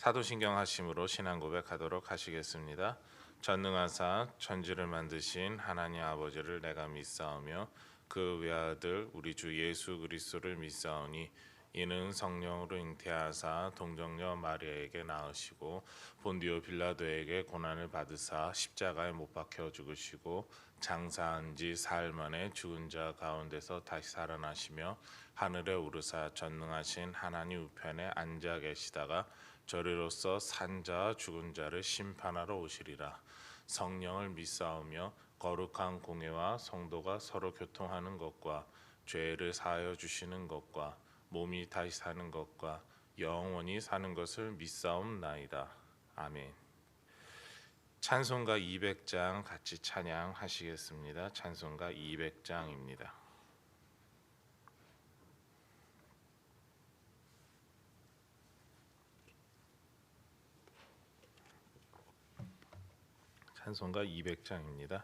사도신경 하심으로 신앙 고백하도록 하시겠습니다. 전능하사 천지를 만드신 하나님 아버지를 내가 믿사오며 그 외아들 우리 주 예수 그리스도를 믿사오니 이는 성령으로 잉태하사 동정녀 마리아에게 낳으시고 본디오 빌라도에게 고난을 받으사 십자가에 못 박혀 죽으시고 장사한 지 사흘 만에 죽은 자 가운데서 다시 살아나시며 하늘에 오르사 전능하신 하나님 우편에 앉아 계시다가 저리로서 산 자와 죽은 자를 심판하러 오시리라. 성령을 믿사오며 거룩한 공예와 성도가 서로 교통하는 것과 죄를 사하여 주시는 것과 몸이 다시 사는 것과 영원히 사는 것을 믿사옵나이다. 아멘. 찬송가 200장 같이 찬양하시겠습니다. 찬송가 200장입니다. 찬송가 200장입니다.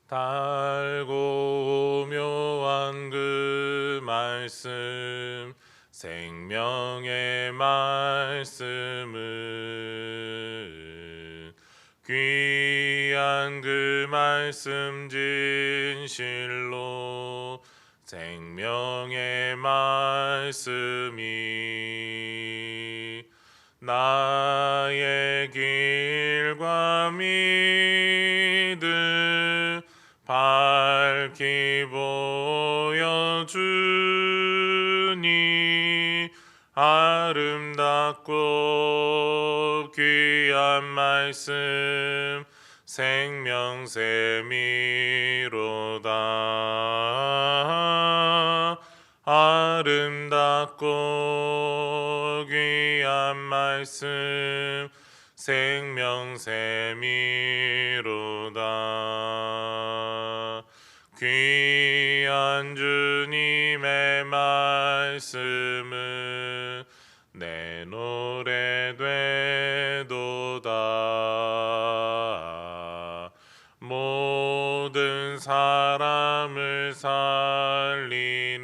달고 묘한 그 말씀 생명의 말씀은 귀한 그 말씀 진실로 생명의 말씀이 나의 길과 믿음 밝히 보여주니 아름답고 귀한 말씀 생명샘이로다. 아름답고 귀한 말씀 생명샘이로다. 귀한 주님의 말씀은 내 노래 되도다. 모든 사람을 살리는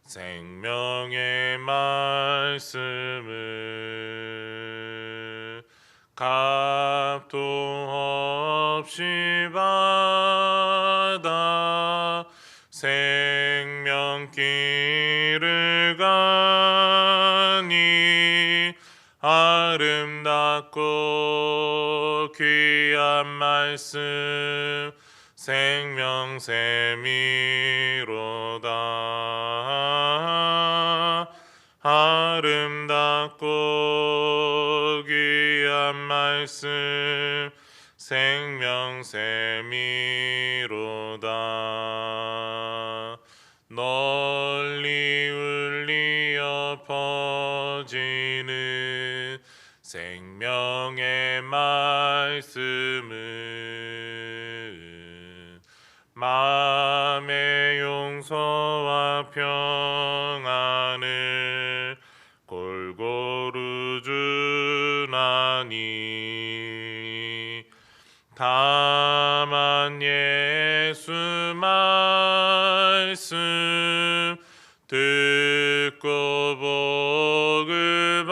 생명의 말씀을 값도 없이 받아 생명길을 가니 아름답고 귀한 말씀 생명샘이로다. 아름답고 귀한 말씀 생명샘이로다. 널리 울리어 퍼지는 생명의 말씀은 마음의 용서와 평안을 골고루 주나니 다만 예수 말씀 듣고 복을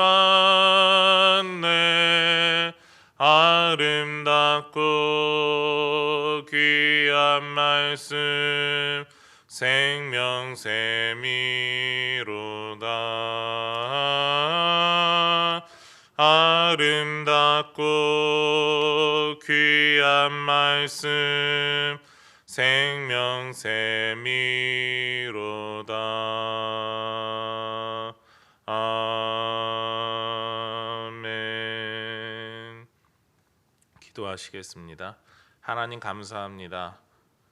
받네. 아름답고 귀한 말씀 생명샘이로다. 아름답고 귀한 말씀 생명샘이로다. 아멘. 기도하시겠습니다. 하나님 감사합니다.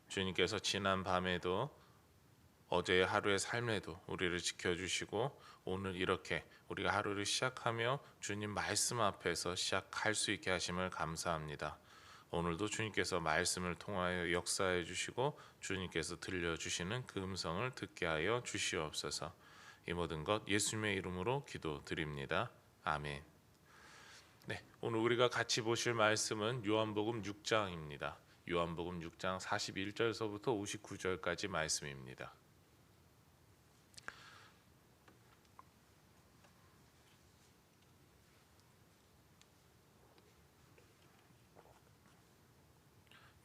주님께서 지난 밤에도 어제의 하루의 삶에도 우리를 지켜주시고 오늘 이렇게 우리가 하루를 시작하며 주님 말씀 앞에서 시작할 수 있게 하심을 감사합니다. 오늘도 주님께서 말씀을 통하여 역사해 주시고 주님께서 들려주시는 그 음성을 듣게 하여 주시옵소서. 이 모든 것 예수님의 이름으로 기도드립니다. 아멘. 네, 오늘 우리가 같이 보실 말씀은 요한복음 6장입니다. 요한복음 6장 41절서부터 59절까지 말씀입니다.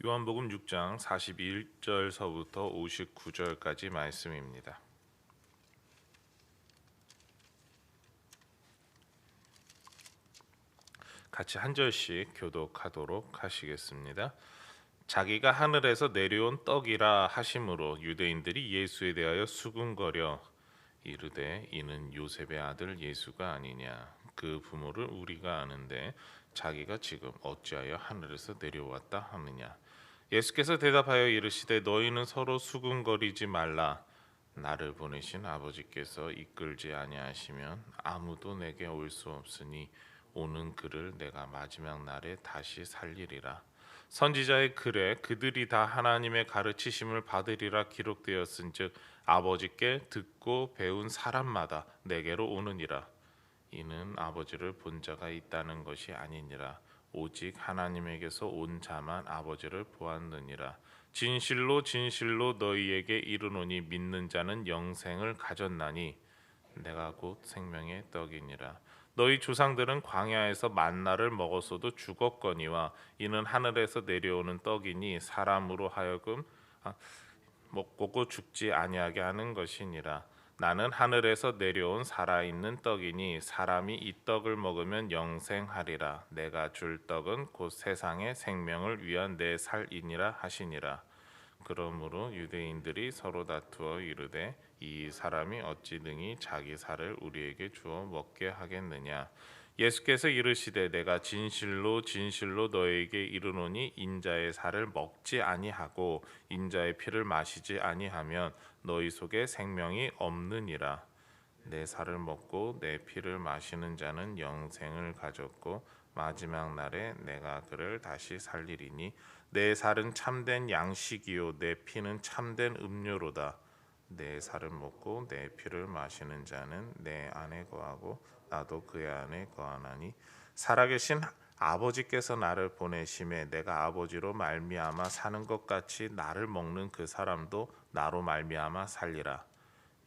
요한복음 6장 41절서부터 59절까지 말씀입니다. 같이 한 절씩 교독하도록 하시겠습니다. 자기가 하늘에서 내려온 떡이라 하심으로 유대인들이 예수에 대하여 수군거려 이르되 이는 요셉의 아들 예수가 아니냐. 그 부모를 우리가 아는데 자기가 지금 어찌하여 하늘에서 내려왔다 하느냐. 예수께서 대답하여 이르시되 너희는 서로 수군거리지 말라. 나를 보내신 아버지께서 이끌지 아니하시면 아무도 내게 올 수 없으니 오는 그를 내가 마지막 날에 다시 살리리라. 선지자의 글에 그들이 다 하나님의 가르치심을 받으리라 기록되었은즉 아버지께 듣고 배운 사람마다 내게로 오느니라. 이는 아버지를 본 자가 있다는 것이 아니니라. 오직 하나님에게서 온 자만 아버지를 보았느니라. 진실로 진실로 너희에게 이르노니 믿는 자는 영생을 가졌나니 내가 곧 생명의 떡이니라. 너희 조상들은 광야에서 만나를 먹었어도 죽었거니와 이는 하늘에서 내려오는 떡이니 사람으로 하여금 먹고 죽지 아니하게 하는 것이니라. 나는 하늘에서 내려온 살아있는 떡이니 사람이 이 떡을 먹으면 영생하리라. 내가 줄 떡은 곧 세상의 생명을 위한 내 살이니라 하시니라. 그러므로 유대인들이 서로 다투어 이르되 이 사람이 어찌 능히 자기 살을 우리에게 주어 먹게 하겠느냐. 예수께서 이르시되 내가 진실로 진실로 너에게 이르노니 인자의 살을 먹지 아니하고 인자의 피를 마시지 아니하면 너희 속에 생명이 없느니라. 내 살을 먹고 내 피를 마시는 자는 영생을 가졌고 마지막 날에 내가 그를 다시 살리리니 내 살은 참된 양식이요 내 피는 참된 음료로다. 내 살을 먹고 내 피를 마시는 자는 내 안에 거하고 나도 그의 안에 거하나니 살아계신 아버지께서 나를 보내심에 내가 아버지로 말미암아 사는 것 같이 나를 먹는 그 사람도 나로 말미암아 살리라.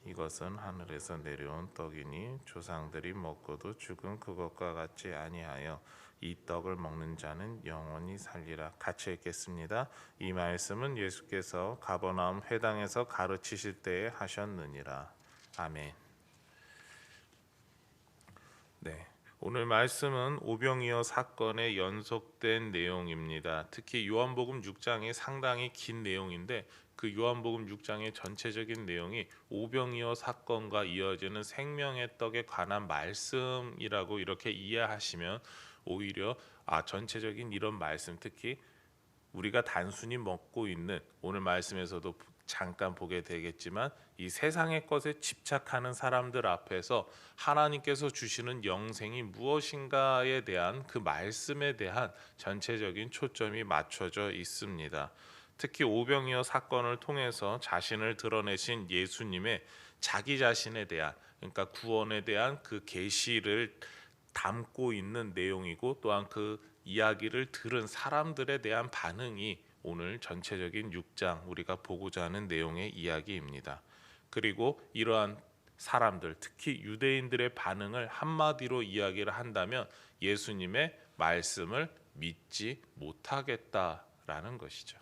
이것은 하늘에서 내려온 떡이니 조상들이 먹고도 죽은 그것과 같지 아니하여 이 떡을 먹는 자는 영원히 살리라. 같이 읽겠습니다. 이 말씀은 예수께서 가버나움 회당에서 가르치실 때에 하셨느니라. 아멘. 네, 오늘 말씀은 오병이어 사건에 연속된 내용입니다. 특히 요한복음 6장이 상당히 긴 내용인데 그 요한복음 6장의 전체적인 내용이 오병이어 사건과 이어지는 생명의 떡에 관한 말씀이라고 이렇게 이해하시면 오히려 전체적인 이런 말씀, 특히 우리가 단순히 먹고 있는 오늘 말씀에서도 잠깐 보게 되겠지만 이 세상의 것에 집착하는 사람들 앞에서 하나님께서 주시는 영생이 무엇인가에 대한 그 말씀에 대한 전체적인 초점이 맞춰져 있습니다. 특히 오병이어 사건을 통해서 자신을 드러내신 예수님의 자기 자신에 대한, 그러니까 구원에 대한 그 계시를 담고 있는 내용이고 또한 그 이야기를 들은 사람들에 대한 반응이 오늘 전체적인 6장 우리가 보고자 하는 내용의 이야기입니다. 그리고 이러한 사람들, 특히 유대인들의 반응을 한마디로 이야기를 한다면 예수님의 말씀을 믿지 못하겠다라는 것이죠.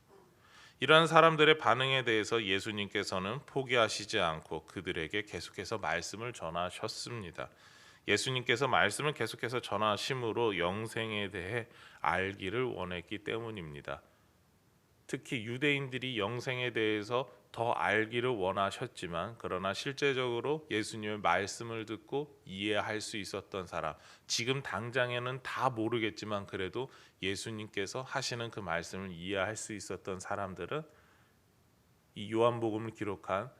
이러한 사람들의 반응에 대해서 예수님께서는 포기하시지 않고 그들에게 계속해서 말씀을 전하셨습니다. 예수님께서 말씀을 계속해서 전하심으로 영생에 대해 알기를 원했기 때문입니다. 특히 유대인들이 영생에 대해서 더 알기를 원하셨지만 그러나 실제적으로 예수님의 말씀을 듣고 이해할 수 있었던 사람, 지금 당장에는 다 모르겠지만 그래도 예수님께서 하시는 그 말씀을 이해할 수 있었던 사람들은 이 요한복음을 기록한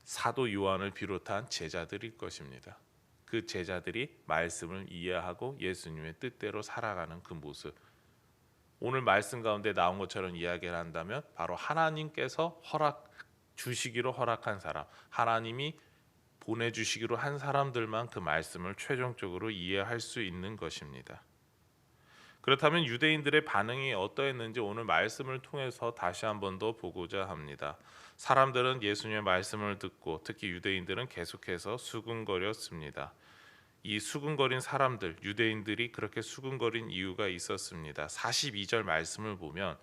사도 요한을 비롯한 제자들일 것입니다. 그 제자들이 말씀을 이해하고 예수님의 뜻대로 살아가는 그 모습, 오늘 말씀 가운데 나온 것처럼 이야기를 한다면 바로 하나님께서 주시기로 허락한 사람, 하나님이 보내주시기로 한 사람들만 그 말씀을 최종적으로 이해할 수 있는 것입니다. 그렇다면 유대인들의 반응이 어떠했는지 오늘 말씀을 통해서 다시 한 번 더 보고자 합니다. 사람들은 예수님의 말씀을 듣고 특히 유대인들은 계속해서 수군거렸습니다. 이 수군거린 사람들, 유대인들이 그렇게 수군거린 이유가 있었습니다. 42절 말씀을 보면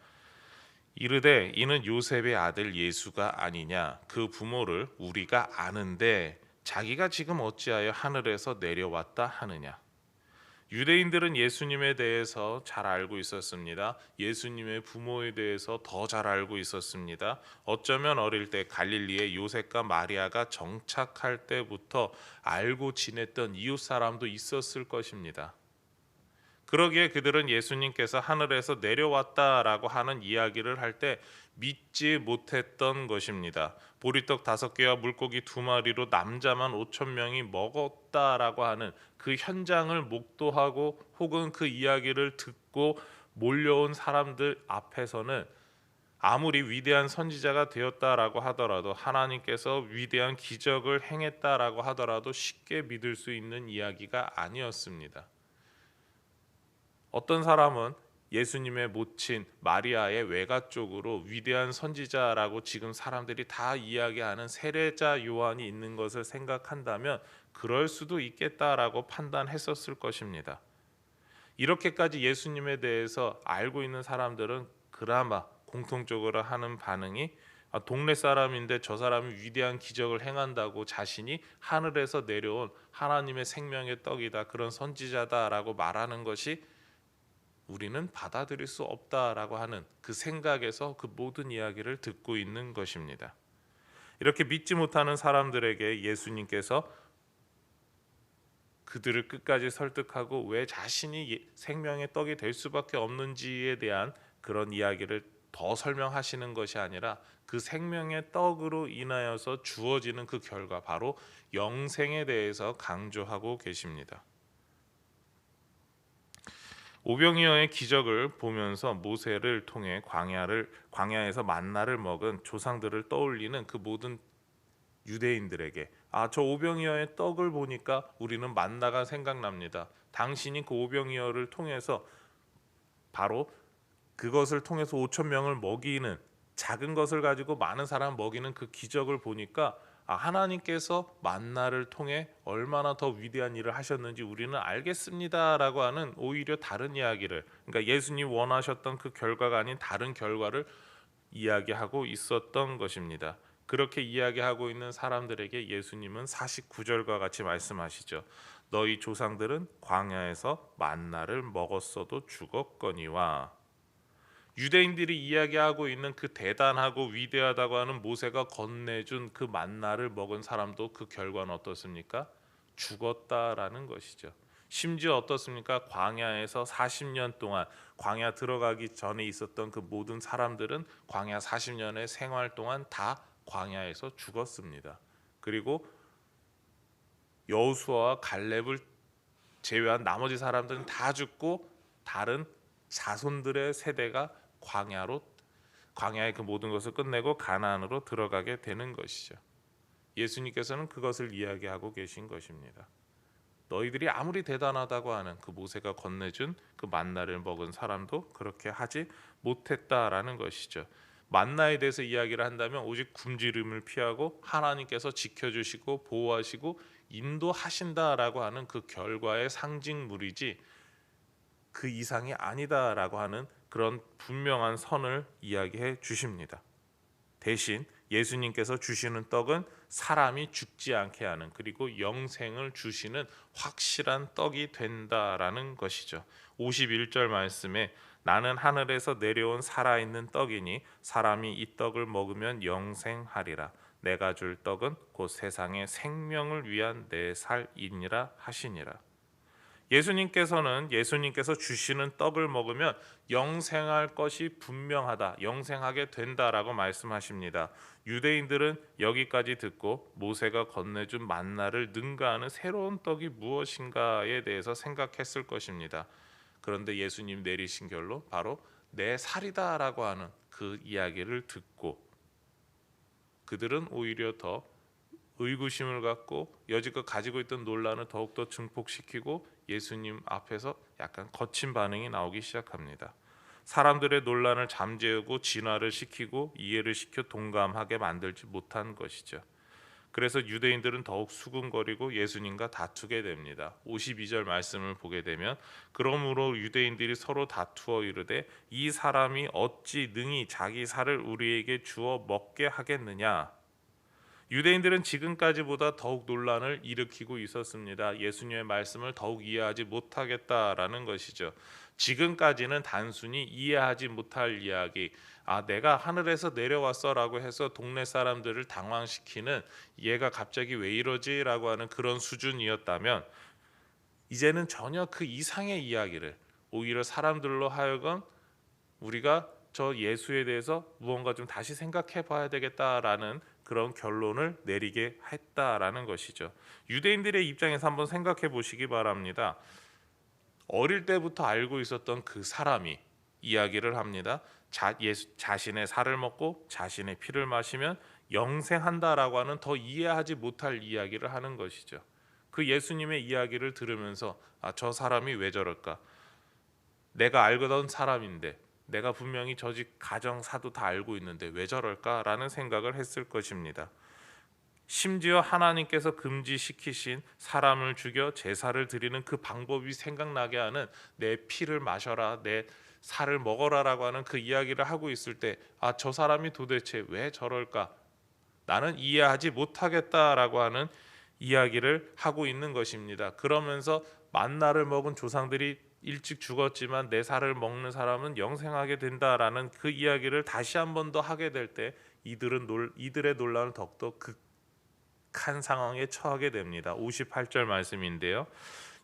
이르되 이는 요셉의 아들 예수가 아니냐, 그 부모를 우리가 아는데 자기가 지금 어찌하여 하늘에서 내려왔다 하느냐. 유대인들은 예수님에 대해서 잘 알고 있었습니다. 예수님의 부모에 대해서 더 잘 알고 있었습니다. 어쩌면 어릴 때 갈릴리의 요셉과 마리아가 정착할 때부터 알고 지냈던 이웃 사람도 있었을 것입니다. 그러기에 그들은 예수님께서 하늘에서 내려왔다라고 하는 이야기를 할 때 믿지 못했던 것입니다. 보리떡 5개와 물고기 2마리로 남자만 5천 명이 먹었다라고 하는 그 현장을 목도하고 혹은 그 이야기를 듣고 몰려온 사람들 앞에서는 아무리 위대한 선지자가 되었다라고 하더라도, 하나님께서 위대한 기적을 행했다라고 하더라도 쉽게 믿을 수 있는 이야기가 아니었습니다. 어떤 사람은 예수님의 모친 마리아의 외가 쪽으로 위대한 선지자라고 지금 사람들이 다 이야기하는 세례자 요한이 있는 것을 생각한다면 그럴 수도 있겠다라고 판단했었을 것입니다. 이렇게까지 예수님에 대해서 알고 있는 사람들은 그나마 공통적으로 하는 반응이 동네 사람인데 저 사람이 위대한 기적을 행한다고 자신이 하늘에서 내려온 하나님의 생명의 떡이다, 그런 선지자다라고 말하는 것이 우리는 받아들일 수 없다라고 하는 그 생각에서 그 모든 이야기를 듣고 있는 것입니다. 이렇게 믿지 못하는 사람들에게 예수님께서 그들을 끝까지 설득하고 왜 자신이 생명의 떡이 될 수밖에 없는지에 대한 그런 이야기를 더 설명하시는 것이 아니라 그 생명의 떡으로 인하여서 주어지는 그 결과, 바로 영생에 대해서 강조하고 계십니다. 오병이어의 기적을 보면서 모세를 통해 광야에서 만나를 먹은 조상들을 떠올리는 그 모든 유대인들에게 저 오병이어의 떡을 보니까 우리는 만나가 생각납니다. 당신이 그 오병이어를 통해서 바로 그것을 통해서 5천 명을 먹이는, 작은 것을 가지고 많은 사람 먹이는 그 기적을 보니까 하나님께서 만나를 통해 얼마나 더 위대한 일을 하셨는지 우리는 알겠습니다라고 하는 오히려 다른 이야기를, 그러니까 예수님 원하셨던 그 결과가 아닌 다른 결과를 이야기하고 있었던 것입니다. 그렇게 이야기하고 있는 사람들에게 예수님은 49절과 같이 말씀하시죠. 너희 조상들은 광야에서 만나를 먹었어도 죽었거니와. 유대인들이 이야기하고 있는 그 대단하고 위대하다고 하는 모세가 건네준 그 만나를 먹은 사람도 그 결과는 어떻습니까? 죽었다라는 것이죠. 심지어 어떻습니까? 광야에서 40년 동안, 광야 들어가기 전에 있었던 그 모든 사람들은 광야 40년의 생활 동안 다 광야에서 죽었습니다. 그리고 여호수아와 갈렙을 제외한 나머지 사람들은 다 죽고 다른 자손들의 세대가 광야의 그 모든 것을 끝내고 가나안으로 들어가게 되는 것이죠. 예수님께서는 그것을 이야기하고 계신 것입니다. 너희들이 아무리 대단하다고 하는 그 모세가 건네준 그 만나를 먹은 사람도 그렇게 하지 못했다라는 것이죠. 만나에 대해서 이야기를 한다면 오직 굶주림을 피하고 하나님께서 지켜주시고 보호하시고 인도하신다라고 하는 그 결과의 상징물이지 그 이상이 아니다라고 하는 그런 분명한 선을 이야기해 주십니다. 대신 예수님께서 주시는 떡은 사람이 죽지 않게 하는, 그리고 영생을 주시는 확실한 떡이 된다라는 것이죠. 51절 말씀에 나는 하늘에서 내려온 살아있는 떡이니 사람이 이 떡을 먹으면 영생하리라. 내가 줄 떡은 곧 세상의 생명을 위한 내 살이니라 하시니라. 예수님께서 주시는 떡을 먹으면 영생할 것이 분명하다, 영생하게 된다라고 말씀하십니다. 유대인들은 여기까지 듣고 모세가 건네준 만나를 능가하는 새로운 떡이 무엇인가에 대해서 생각했을 것입니다. 그런데 예수님 내리신 결론, 바로 내 살이다라고 하는 그 이야기를 듣고 그들은 오히려 더 의구심을 갖고 여지껏 가지고 있던 논란을 더욱더 증폭시키고 예수님 앞에서 약간 거친 반응이 나오기 시작합니다. 사람들의 논란을 잠재우고 진화를 시키고 이해를 시켜 동감하게 만들지 못한 것이죠. 그래서 유대인들은 더욱 수군거리고 예수님과 다투게 됩니다. 52절 말씀을 보게 되면 그러므로 유대인들이 서로 다투어 이르되 이 사람이 어찌 능히 자기 살을 우리에게 주어 먹게 하겠느냐. 유대인들은 지금까지보다 더욱 논란을 일으키고 있었습니다. 예수님의 말씀을 더욱 이해하지 못하겠다라는 것이죠. 지금까지는 단순히 이해하지 못할 이야기, 내가 하늘에서 내려왔어라고 해서 동네 사람들을 당황시키는, 얘가 갑자기 왜 이러지라고 하는 그런 수준이었다면, 이제는 전혀 그 이상의 이야기를, 오히려 사람들로 하여금 우리가 저 예수에 대해서 무언가 좀 다시 생각해 봐야 되겠다라는 그런 결론을 내리게 했다라는 것이죠. 유대인들의 입장에서 한번 생각해 보시기 바랍니다. 어릴 때부터 알고 있었던 그 사람이 이야기를 합니다. 자신의 살을 먹고 자신의 피를 마시면 영생한다라고 하는 더 이해하지 못할 이야기를 하는 것이죠. 그 예수님의 이야기를 들으면서 저 사람이 왜 저럴까? 내가 알던 사람인데, 내가 분명히 저 집 가정사도 다 알고 있는데 왜 저럴까라는 생각을 했을 것입니다. 심지어 하나님께서 금지시키신 사람을 죽여 제사를 드리는 그 방법이 생각나게 하는, 내 피를 마셔라, 내 살을 먹어라라고 하는 그 이야기를 하고 있을 때, 저 사람이 도대체 왜 저럴까? 나는 이해하지 못하겠다라고 하는 이야기를 하고 있는 것입니다. 그러면서 만나를 먹은 조상들이 일찍 죽었지만 내 살을 먹는 사람은 영생하게 된다라는 그 이야기를 다시 한 번 더 하게 될 때, 이들의 논란은 더욱더 극한 상황에 처하게 됩니다. 58절 말씀인데요.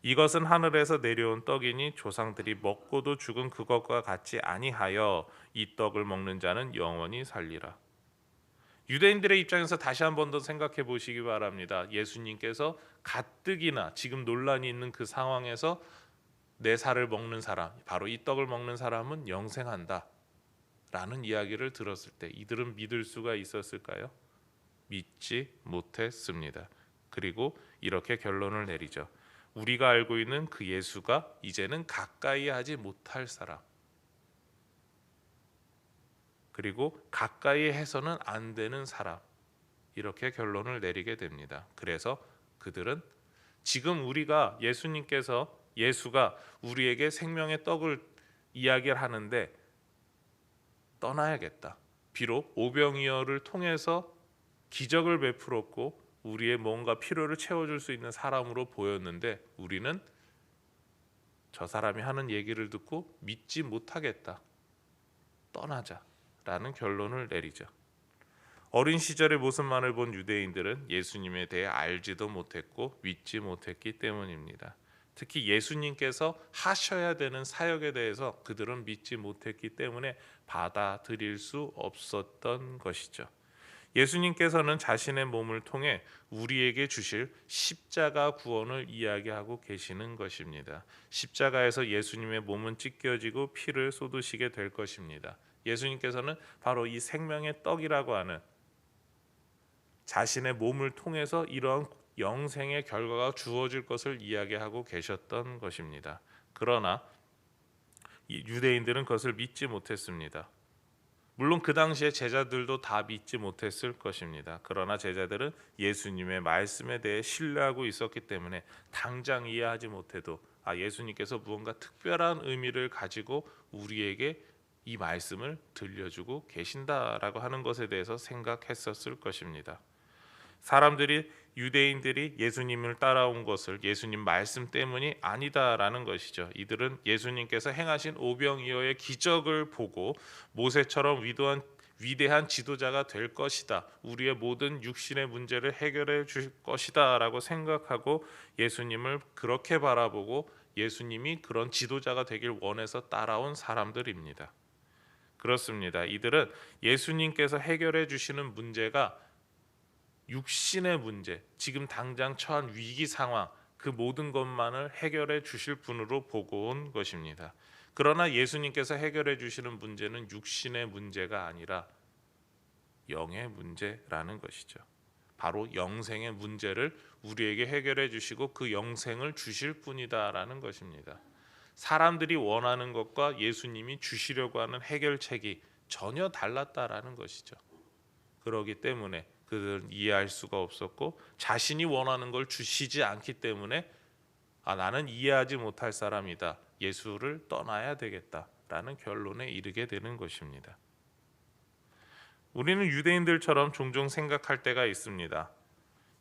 이것은 하늘에서 내려온 떡이니 조상들이 먹고도 죽은 그것과 같지 아니하여 이 떡을 먹는 자는 영원히 살리라. 유대인들의 입장에서 다시 한 번 더 생각해 보시기 바랍니다. 예수님께서 가뜩이나 지금 논란이 있는 그 상황에서 내 살을 먹는 사람, 바로 이 떡을 먹는 사람은 영생한다 라는 이야기를 들었을 때 이들은 믿을 수가 있었을까요? 믿지 못했습니다. 그리고 이렇게 결론을 내리죠. 우리가 알고 있는 그 예수가 이제는 가까이 하지 못할 사람, 그리고 가까이 해서는 안 되는 사람, 이렇게 결론을 내리게 됩니다. 그래서 그들은 지금 우리가 예수가 우리에게 생명의 떡을 이야기를 하는데 떠나야겠다. 비록 오병이어를 통해서 기적을 베풀었고 우리의 뭔가 필요를 채워줄 수 있는 사람으로 보였는데, 우리는 저 사람이 하는 얘기를 듣고 믿지 못하겠다. 떠나자라는 결론을 내리죠. 어린 시절의 모습만을 본 유대인들은 예수님에 대해 알지도 못했고 믿지 못했기 때문입니다. 특히 예수님께서 하셔야 되는 사역에 대해서 그들은 믿지 못했기 때문에 받아들일 수 없었던 것이죠. 예수님께서는 자신의 몸을 통해 우리에게 주실 십자가 구원을 이야기하고 계시는 것입니다. 십자가에서 예수님의 몸은 찢겨지고 피를 쏟으시게 될 것입니다. 예수님께서는 바로 이 생명의 떡이라고 하는 자신의 몸을 통해서 이러한 영생의 결과가 주어질 것을 이야기하고 계셨던 것입니다. 그러나 유대인들은 그것을 믿지 못했습니다. 물론 그 당시에 제자들도 다 믿지 못했을 것입니다. 그러나 제자들은 예수님의 말씀에 대해 신뢰하고 있었기 때문에 당장 이해하지 못해도 예수님께서 무언가 특별한 의미를 가지고 우리에게 이 말씀을 들려주고 계신다라고 하는 것에 대해서 생각했었을 것입니다. 유대인들이 예수님을 따라온 것을 예수님 말씀 때문이 아니다라는 것이죠. 이들은 예수님께서 행하신 오병이어의 기적을 보고 모세처럼 위대한 지도자가 될 것이다, 우리의 모든 육신의 문제를 해결해 주실 것이다 라고 생각하고 예수님을 그렇게 바라보고 예수님이 그런 지도자가 되길 원해서 따라온 사람들입니다. 그렇습니다. 이들은 예수님께서 해결해 주시는 문제가 육신의 문제, 지금 당장 처한 위기 상황, 그 모든 것만을 해결해 주실 분으로 보고 온 것입니다. 그러나 예수님께서 해결해 주시는 문제는 육신의 문제가 아니라 영의 문제라는 것이죠. 바로 영생의 문제를 우리에게 해결해 주시고 그 영생을 주실 분이다라는 것입니다. 사람들이 원하는 것과 예수님이 주시려고 하는 해결책이 전혀 달랐다라는 것이죠. 그러기 때문에 그들은 이해할 수가 없었고 자신이 원하는 걸 주시지 않기 때문에 나는 이해하지 못할 사람이다. 예수를 떠나야 되겠다라는 결론에 이르게 되는 것입니다. 우리는 유대인들처럼 종종 생각할 때가 있습니다.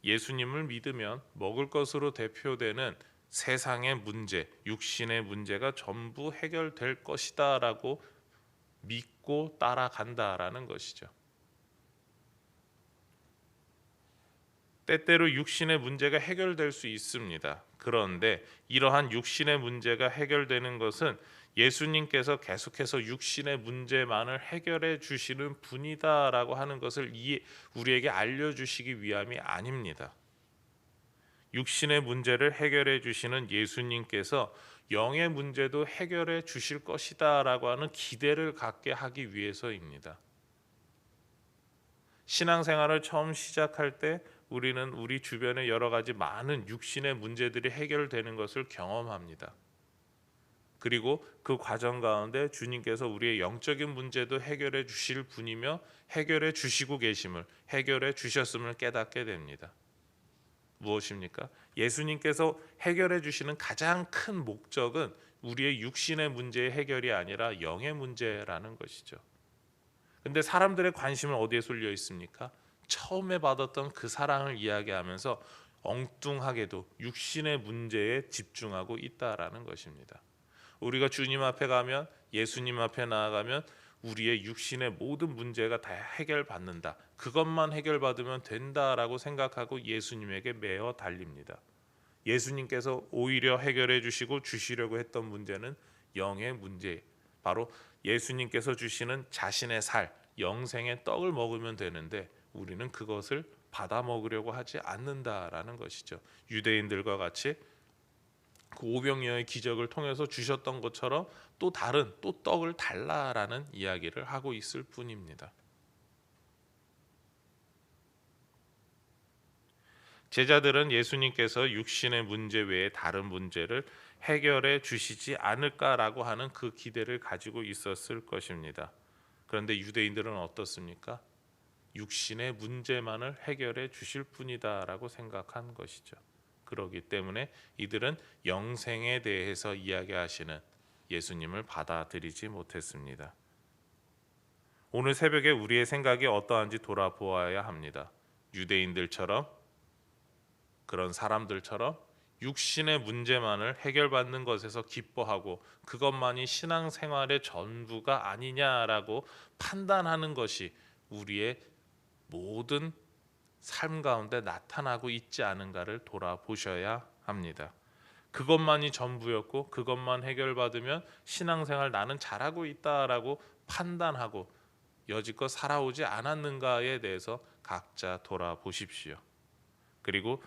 예수님을 믿으면 먹을 것으로 대표되는 세상의 문제, 육신의 문제가 전부 해결될 것이다라고 믿고 따라간다라는 것이죠. 때때로 육신의 문제가 해결될 수 있습니다. 그런데 이러한 육신의 문제가 해결되는 것은 예수님께서 계속해서 육신의 문제만을 해결해 주시는 분이다라고 하는 것을 우리에게 알려주시기 위함이 아닙니다. 육신의 문제를 해결해 주시는 예수님께서 영의 문제도 해결해 주실 것이다라고 하는 기대를 갖게 하기 위해서입니다. 신앙생활을 처음 시작할 때 우리는 우리 주변의 여러 가지 많은 육신의 문제들이 해결되는 것을 경험합니다. 그리고 그 과정 가운데 주님께서 우리의 영적인 문제도 해결해 주실 분이며 해결해 주시고 계심을, 해결해 주셨음을 깨닫게 됩니다. 무엇입니까? 예수님께서 해결해 주시는 가장 큰 목적은 우리의 육신의 문제의 해결이 아니라 영의 문제라는 것이죠. 근데 사람들의 관심은 어디에 쏠려 있습니까? 처음에 받았던 그 사랑을 이야기하면서 엉뚱하게도 육신의 문제에 집중하고 있다라는 것입니다. 우리가 주님 앞에 가면, 예수님 앞에 나아가면 우리의 육신의 모든 문제가 다 해결받는다, 그것만 해결받으면 된다라고 생각하고 예수님에게 매어 달립니다. 예수님께서 오히려 해결해 주시고 주시려고 했던 문제는 영의 문제, 바로 예수님께서 주시는 자신의 살, 영생의 떡을 먹으면 되는데 우리는 그것을 받아 먹으려고 하지 않는다라는 것이죠. 유대인들과 같이 그 오병이어의 기적을 통해서 주셨던 것처럼 또 다른 또 떡을 달라라는 이야기를 하고 있을 뿐입니다. 제자들은 예수님께서 육신의 문제 외에 다른 문제를 해결해 주시지 않을까라고 하는 그 기대를 가지고 있었을 것입니다. 그런데 유대인들은 어떻습니까? 육신의 문제만을 해결해 주실 뿐이다라고 생각한 것이죠. 그렇기 때문에 이들은 영생에 대해서 이야기하시는 예수님을 받아들이지 못했습니다. 오늘 새벽에 우리의 생각이 어떠한지 돌아보아야 합니다. 유대인들처럼, 그런 사람들처럼 육신의 문제만을 해결받는 것에서 기뻐하고 그것만이 신앙생활의 전부가 아니냐라고 판단하는 것이 우리의 모든 삶 가운데 나타나고 있지 않은가를 돌아보셔야 합니다. 그것만이 전부였고 그것만 해결받으면 신앙생활 나는 잘하고 있다라고 판단하고 여지껏 살아오지 않았는가에 대해서 각자 돌아보십시오. 그리고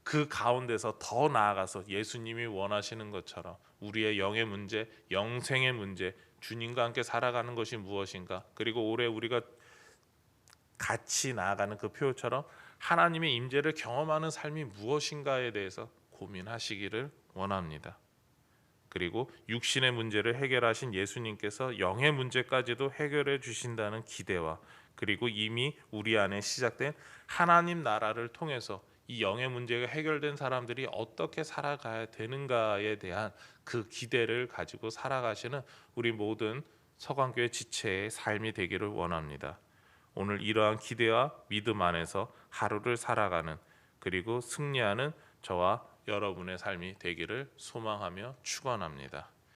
그 가운데서 더 나아가서 예수님이 원하시는 것처럼 우리의 영의 문제, 영생의 문제, 주님과 함께 살아가는 것이 무엇인가, 그리고 올해 우리가 같이 나아가는 그 표처럼 하나님의 임재를 경험하는 삶이 무엇인가에 대해서 고민하시기를 원합니다. 그리고 육신의 문제를 해결하신 예수님께서 영의 문제까지도 해결해 주신다는 기대와, 그리고 이미 우리 안에 시작된 하나님 나라를 통해서 이 영의 문제가 해결된 사람들이 어떻게 살아가야 되는가에 대한 그 기대를 가지고 살아가시는 우리 모든 서강교회 지체의 삶이 되기를 원합니다. 오늘 이러한 기대와 믿음 안에서 하루를 살아가는, 그리고 승리하는 저와 여러분의 삶이 되기를 소망하며 축원합니다.